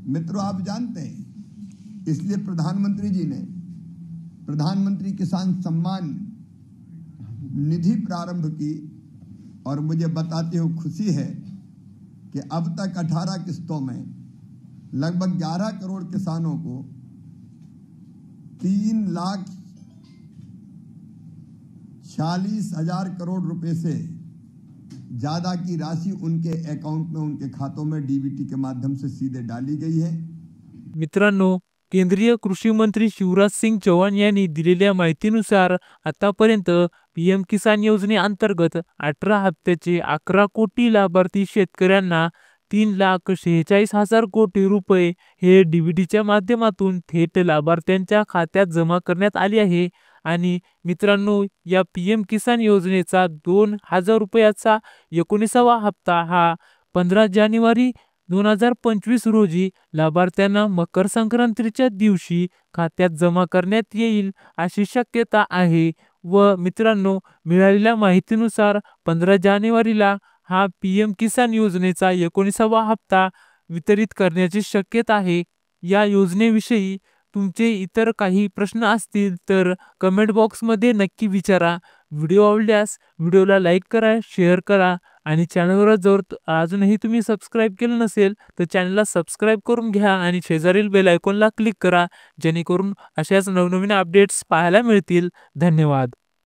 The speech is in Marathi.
मित्रों, आप जानते हैं, इसलिए प्रधानमंत्री जी ने प्रधानमंत्री किसान सम्मान निधि प्रारंभ की और मुझे बताते हुए खुशी है कि अब तक 18 किस्तों में लगभग 11 करोड़ किसानों को 3,46,000 करोड़ रुपए से ज्यादा की राशि उनके अकाउंट में, उनके खातों में डीबीटी के माध्यम से सीधे डाली गई है। मित्रांनो, केंद्रीय कृषी मंत्री शिवराज सिंग चौहान यांनी दिलेल्या माहितीनुसार आतापर्यंत पीएम किसान योजनेअंतर्गत 18 हप्त्याचे 11 कोटी लाभार्थी शेतकऱ्यांना 3,46,000 कोटी रुपये हे डीबीटीच्या माध्यमातून थेट लाभार्थ्यांच्या खात्यात जमा करण्यात आले आहे। आणि मित्रांनो, या पीएम किसान योजनेचा 2,000 रुपयाचा 19वा हप्ता हा 15 जानेवारी 2025 रोजी लाभार्थ्यांना मकर संक्रांतीच्या दिवशी खात्यात जमा करण्यात येईल अशी शक्यता आहे। व मित्रांनो, मिळालेल्या माहितीनुसार 15 जानेवारीला हा पीएम किसान योजनेचा 19वा हप्ता वितरित करण्याची शक्यता आहे। या योजनेविषयी तुमचे इतर काही प्रश्न असतील तर कमेंट बॉक्समध्ये नक्की विचारा। व्हिडिओ आवडल्यास व्हिडिओला लाईक करा, शेअर करा आणि चॅनलवर जर अजूनही तुम्ही सबस्क्राईब केलं नसेल तर चॅनलला सबस्क्राईब करून घ्या आणि शेजारील बेल आयकॉनला क्लिक करा, जेणेकरून अशाच नवनवीन अपडेट्स पाहायला मिळतील। धन्यवाद।